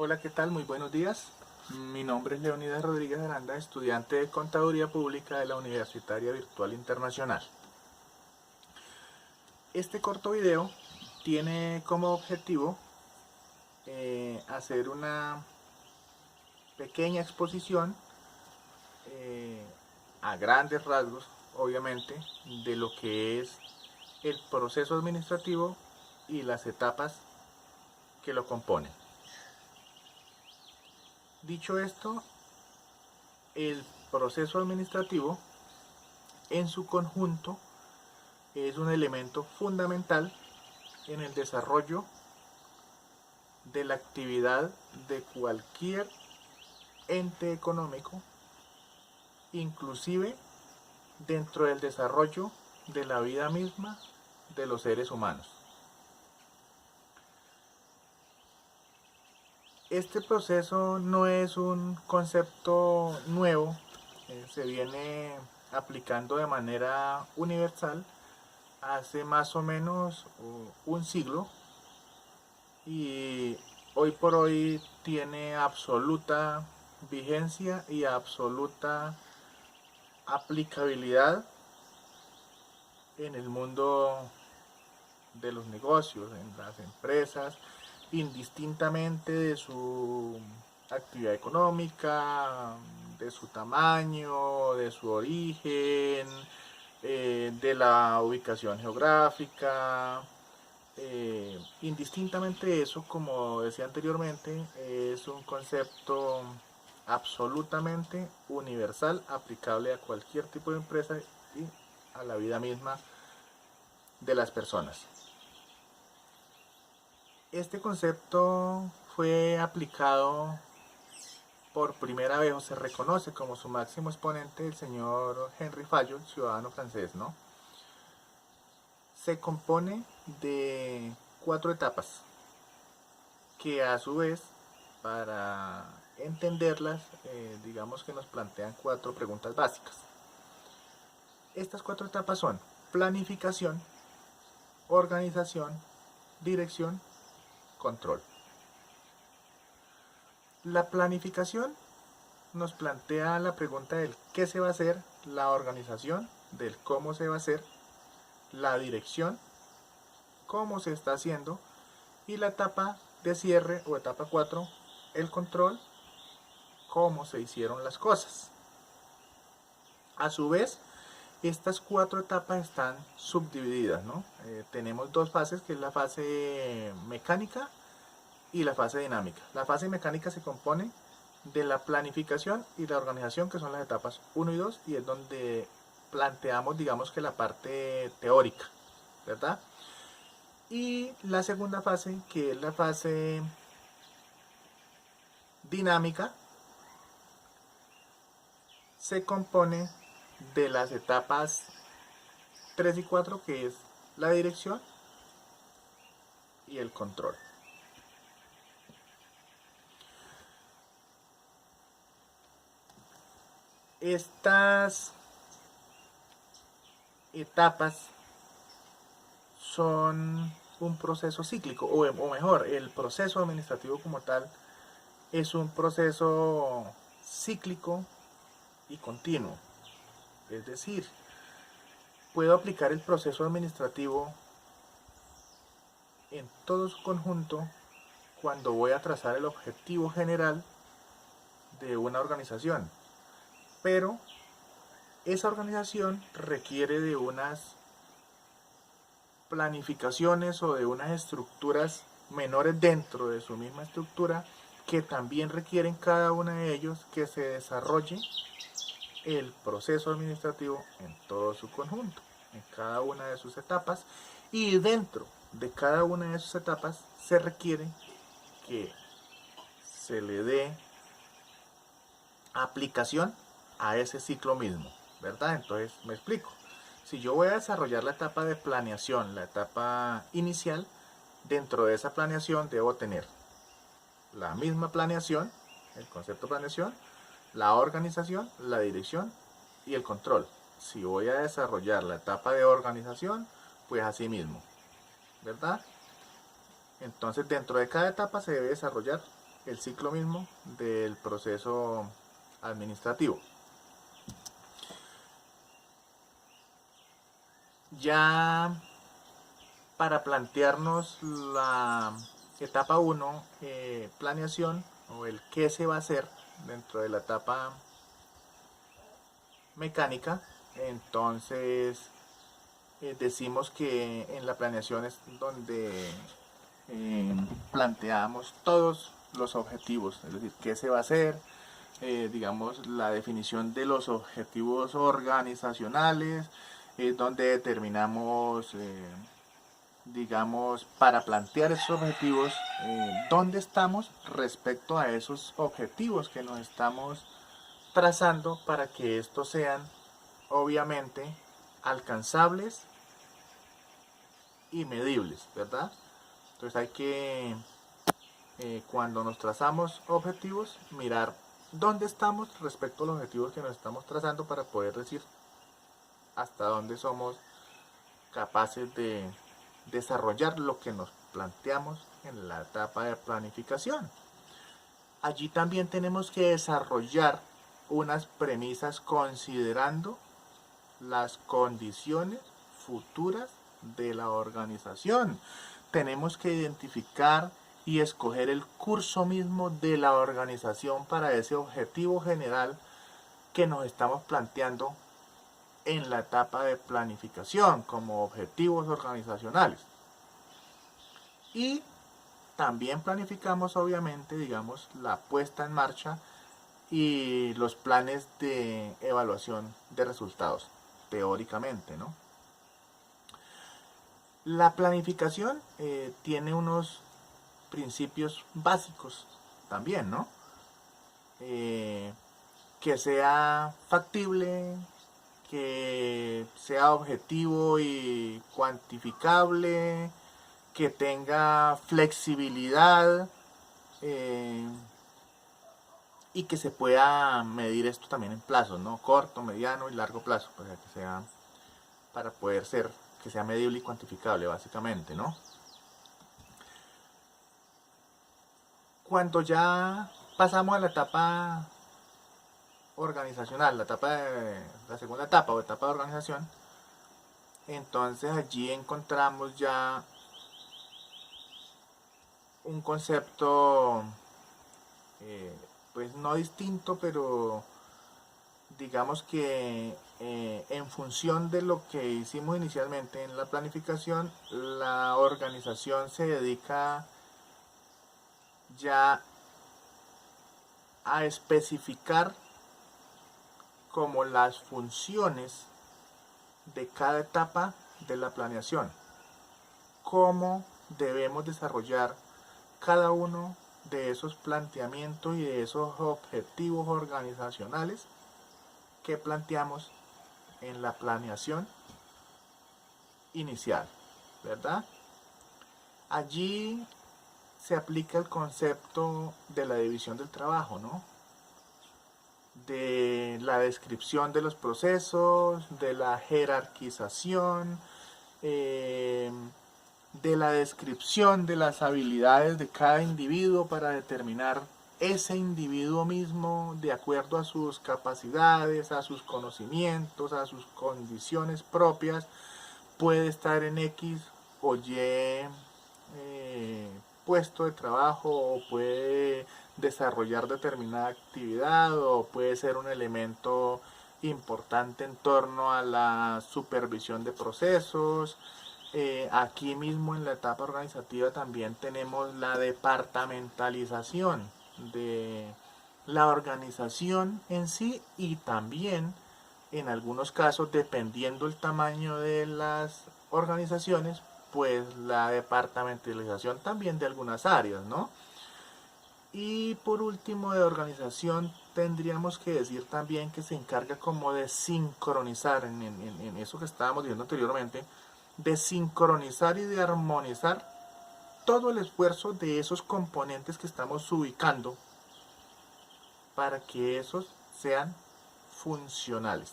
Hola, ¿qué tal? Muy buenos días. Mi nombre es Leonidas Rodríguez Aranda, estudiante de Contaduría Pública de la Universitaria Virtual Internacional. Este corto video tiene como objetivo hacer una pequeña exposición eh, a grandes rasgos, obviamente, de lo que es el proceso administrativo y las etapas que lo componen. Dicho esto, el proceso administrativo en su conjunto es un elemento fundamental en el desarrollo de la actividad de cualquier ente económico, inclusive dentro del desarrollo de la vida misma de los seres humanos. Este proceso no es un concepto nuevo, se viene aplicando de manera universal hace más o menos un siglo y hoy por hoy tiene absoluta vigencia y absoluta aplicabilidad en el mundo de los negocios, en las empresas, indistintamente de su actividad económica, de su tamaño, de su origen, de la ubicación geográfica. Indistintamente de eso, como decía anteriormente, es un concepto absolutamente universal, aplicable a cualquier tipo de empresa y a la vida misma de las personas. Este concepto fue aplicado por primera vez, o se reconoce como su máximo exponente, el señor Henry Fayol, ciudadano francés, ¿no? Se compone de 4 etapas que a su vez, para entenderlas, digamos que nos plantean 4 preguntas básicas. Estas 4 etapas son planificación, organización, dirección, control. La planificación nos plantea la pregunta del qué se va a hacer, la organización del cómo se va a hacer, la dirección, cómo se está haciendo, y la etapa de cierre o etapa 4, el control, cómo se hicieron las cosas. A su vez, estas 4 etapas están subdivididas, ¿no? Tenemos 2 fases, que es la fase mecánica y la fase dinámica. La fase mecánica se compone de la planificación y la organización, que son las etapas 1 y 2, y es donde planteamos, digamos que la parte teórica, ¿verdad? Y la segunda fase, que es la fase dinámica, se compone de las etapas 3 y 4, que es la dirección y el control. Estas etapas son un proceso cíclico, o mejor, el proceso administrativo como tal es un proceso cíclico y continuo. Es decir, puedo aplicar el proceso administrativo en todo su conjunto cuando voy a trazar el objetivo general de una organización. Pero esa organización requiere de unas planificaciones o de unas estructuras menores dentro de su misma estructura, que también requieren cada una de ellos que se desarrolle el proceso administrativo en todo su conjunto, en cada una de sus etapas, y dentro de cada una de sus etapas se requiere que se le dé aplicación a ese ciclo mismo, ¿verdad? Entonces me explico. Si yo voy a desarrollar la etapa de planeación, la etapa inicial, dentro de esa planeación debo tener la misma planeación, el concepto de planeación, la organización, la dirección y el control. Si voy a desarrollar la etapa de organización, pues así mismo, ¿verdad? Entonces dentro de cada etapa se debe desarrollar el ciclo mismo del proceso administrativo. Ya para plantearnos la etapa 1, planeación, o el qué se va a hacer dentro de la etapa mecánica, entonces decimos que en la planeación es donde planteamos todos los objetivos, es decir, qué se va a hacer, digamos, la definición de los objetivos organizacionales, donde determinamos, digamos, para plantear esos objetivos, dónde estamos respecto a esos objetivos que nos estamos trazando para que estos sean, obviamente, alcanzables y medibles, ¿verdad? Entonces hay que, cuando nos trazamos objetivos, mirar dónde estamos respecto a los objetivos que nos estamos trazando para poder decir hasta dónde somos capaces de desarrollar lo que nos planteamos en la etapa de planificación. Allí también tenemos que desarrollar unas premisas considerando las condiciones futuras de la organización. Tenemos que identificar y escoger el curso mismo de la organización para ese objetivo general que nos estamos planteando en la etapa de planificación como objetivos organizacionales. Y también planificamos, obviamente, digamos, la puesta en marcha y los planes de evaluación de resultados, teóricamente, ¿no? La planificación tiene unos principios básicos también, ¿no? Que sea factible, que sea objetivo y cuantificable, que tenga flexibilidad, y que se pueda medir esto también en plazos, ¿no? Corto, mediano y largo plazo, para que sea, para poder ser, que sea medible y cuantificable, básicamente, ¿no? Cuando ya pasamos a la etapa organizacional, la segunda etapa o etapa de organización, entonces allí encontramos ya un concepto, pues no distinto, pero digamos que en función de lo que hicimos inicialmente en la planificación, la organización se dedica ya a especificar como las funciones de cada etapa de la planeación, cómo debemos desarrollar cada uno de esos planteamientos y de esos objetivos organizacionales que planteamos en la planeación inicial, ¿verdad? Allí se aplica el concepto de la división del trabajo, ¿no? De la descripción de los procesos, de la jerarquización, de la descripción de las habilidades de cada individuo para determinar ese individuo mismo de acuerdo a sus capacidades, a sus conocimientos, a sus condiciones propias, puede estar en X o Y puesto de trabajo, o puede desarrollar determinada actividad, o puede ser un elemento importante en torno a la supervisión de procesos. Aquí mismo en la etapa organizativa también tenemos la departamentalización de la organización en sí, y también en algunos casos, dependiendo el tamaño de las organizaciones, pues la departamentalización también de algunas áreas, ¿no? Y por último, de organización tendríamos que decir también que se encarga como de sincronizar, en eso que estábamos diciendo anteriormente, de sincronizar y de armonizar todo el esfuerzo de esos componentes que estamos ubicando para que esos sean funcionales.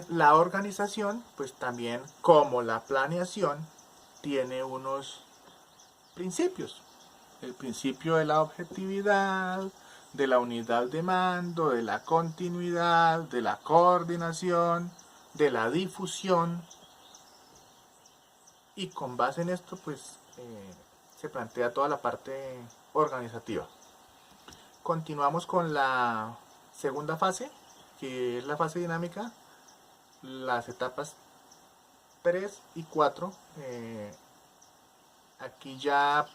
La organización, pues también como la planeación, tiene unos principios. el principio de la objetividad, de la unidad de mando, de la continuidad, de la coordinación, de la difusión, y con base en esto pues se plantea toda la parte organizativa. Continuamos con la segunda fase, que es la fase dinámica, las etapas 3 y 4. Aquí ya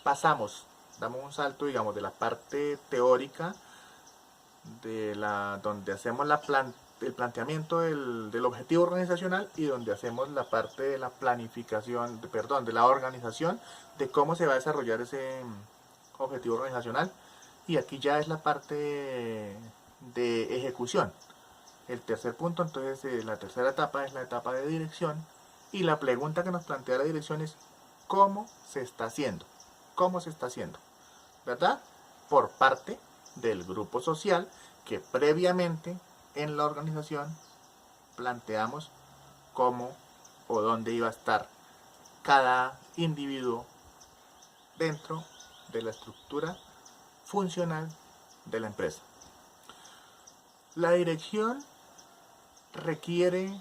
pasamos, damos un salto, digamos, de la parte teórica, donde hacemos el planteamiento del objetivo organizacional, y donde hacemos la parte de la planificación, de la organización, de cómo se va a desarrollar ese objetivo organizacional. Y aquí ya es la parte de ejecución. El tercer punto, entonces, la tercera etapa es la etapa de dirección, y la pregunta que nos plantea la dirección es ¿cómo se está haciendo? ¿Cómo se está haciendo? ¿Verdad? Por parte del grupo social que previamente en la organización planteamos cómo o dónde iba a estar cada individuo dentro de la estructura funcional de la empresa. La dirección requiere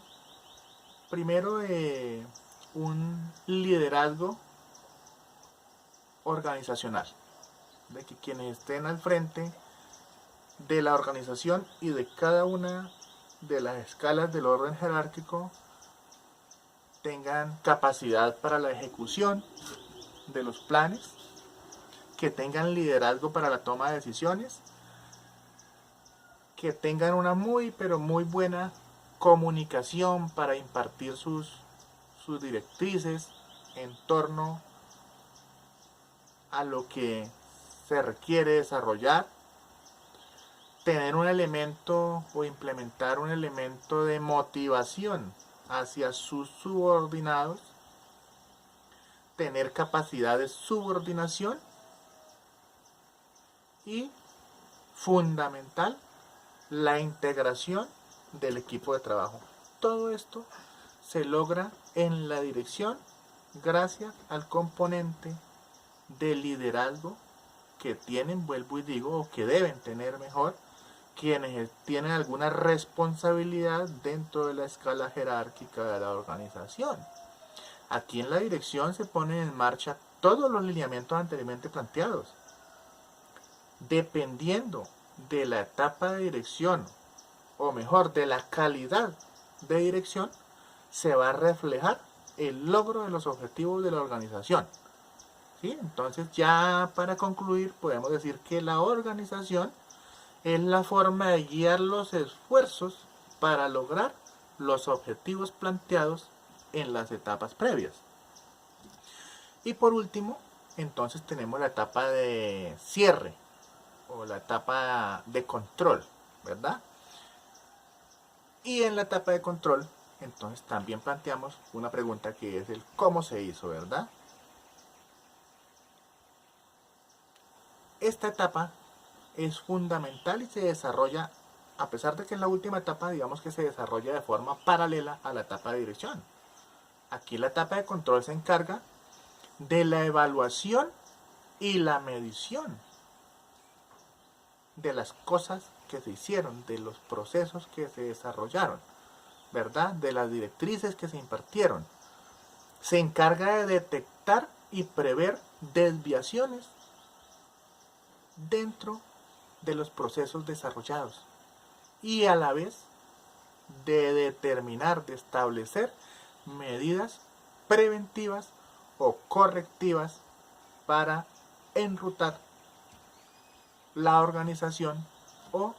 primero de un liderazgo organizacional, de que quienes estén al frente de la organización y de cada una de las escalas del orden jerárquico tengan capacidad para la ejecución de los planes, que tengan liderazgo para la toma de decisiones, que tengan una muy pero muy buena comunicación para impartir sus directrices en torno a lo que se requiere desarrollar, tener un elemento o implementar un elemento de motivación hacia sus subordinados, tener capacidad de subordinación y, fundamental, la integración del equipo de trabajo. Todo esto se logra en la dirección gracias al componente de liderazgo que tienen, vuelvo y digo, o que deben tener mejor, quienes tienen alguna responsabilidad dentro de la escala jerárquica de la organización. Aquí en la dirección se ponen en marcha todos los lineamientos anteriormente planteados. Dependiendo de la etapa de dirección, o mejor, de la calidad de dirección, se va a reflejar el logro de los objetivos de la organización. ¿Sí? Entonces, ya para concluir, podemos decir que la organización es la forma de guiar los esfuerzos para lograr los objetivos planteados en las etapas previas. Y por último, entonces tenemos la etapa de cierre o la etapa de control, ¿verdad? Y en la etapa de control, entonces también planteamos una pregunta que es el cómo se hizo, ¿verdad? Esta etapa es fundamental y se desarrolla, a pesar de que es la última etapa, digamos que se desarrolla de forma paralela a la etapa de dirección. Aquí la etapa de control se encarga de la evaluación y la medición de las cosas que se hicieron, de los procesos que se desarrollaron, ¿verdad? De las directrices que se impartieron. Se encarga de detectar y prever desviaciones dentro de los procesos desarrollados y a la vez de determinar, de establecer medidas preventivas o correctivas para enrutar la organización o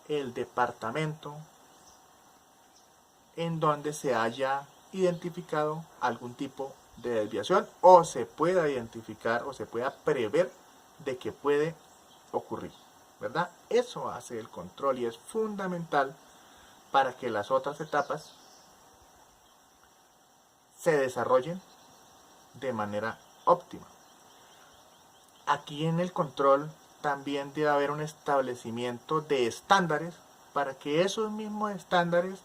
el departamento en donde se haya identificado algún tipo de desviación o se pueda identificar o se pueda prever de que puede ocurrir, ¿verdad? Eso hace el control y es fundamental para que las otras etapas se desarrollen de manera óptima. Aquí en el control también debe haber un establecimiento de estándares para que esos mismos estándares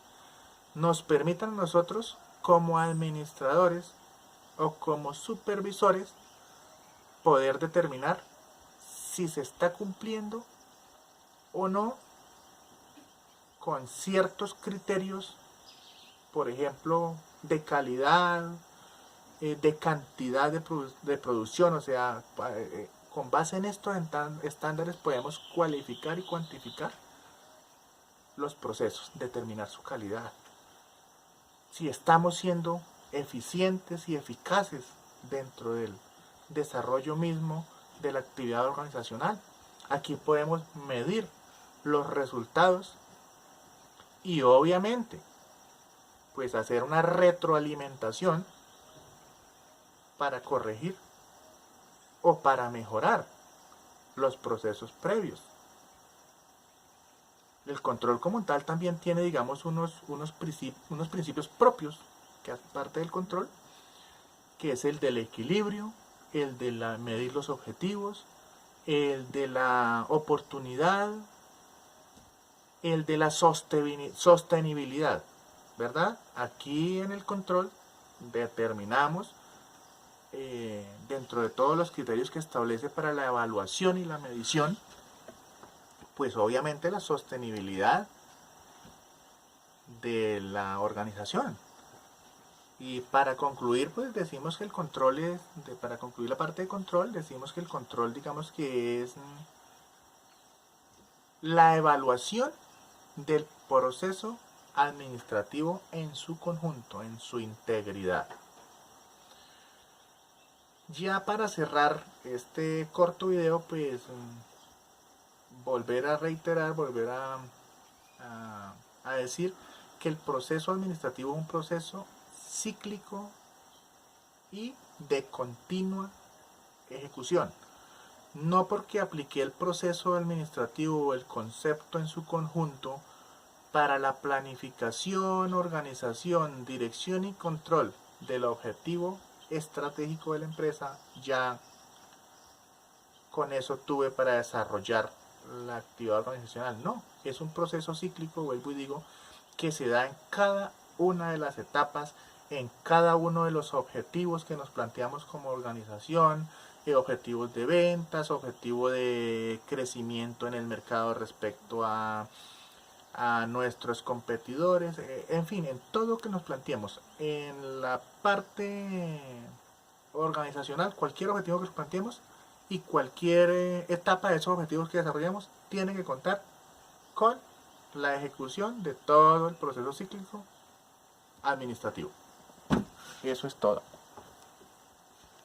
nos permitan a nosotros como administradores o como supervisores poder determinar si se está cumpliendo o no con ciertos criterios, por ejemplo, de calidad, de cantidad de producción. O sea, con base en estos estándares podemos cualificar y cuantificar los procesos, determinar su calidad. Si estamos siendo eficientes y eficaces dentro del desarrollo mismo de la actividad organizacional. Aquí podemos medir los resultados y obviamente pues hacer una retroalimentación para corregir o para mejorar los procesos previos. El control como tal también tiene, digamos, unos principios propios que hacen parte del control, que es el del equilibrio, el de medir los objetivos, el de la oportunidad, el de la sostenibilidad, ¿verdad? Aquí en el control determinamos, dentro de todos los criterios que establece para la evaluación y la medición, pues obviamente la sostenibilidad de la organización. Y para concluir, pues decimos que el control para concluir la parte de control, decimos que el control, digamos que es la evaluación del proceso administrativo en su conjunto, en su integridad. Ya para cerrar este corto video, pues volver a reiterar, volver a decir que el proceso administrativo es un proceso cíclico y de continua ejecución. No porque apliqué el proceso administrativo o el concepto en su conjunto para la planificación, organización, dirección y control del objetivo estratégico de la empresa, ya con eso tuve para desarrollar la actividad organizacional. No, es un proceso cíclico, vuelvo y digo, que se da en cada una de las etapas, en cada uno de los objetivos que nos planteamos como organización, objetivos de ventas, objetivo de crecimiento en el mercado respecto a nuestros competidores, en fin, en todo lo que nos planteemos. En la parte organizacional, cualquier objetivo que nos planteemos y cualquier etapa de esos objetivos que desarrollamos tiene que contar con la ejecución de todo el proceso cíclico administrativo. Eso es todo.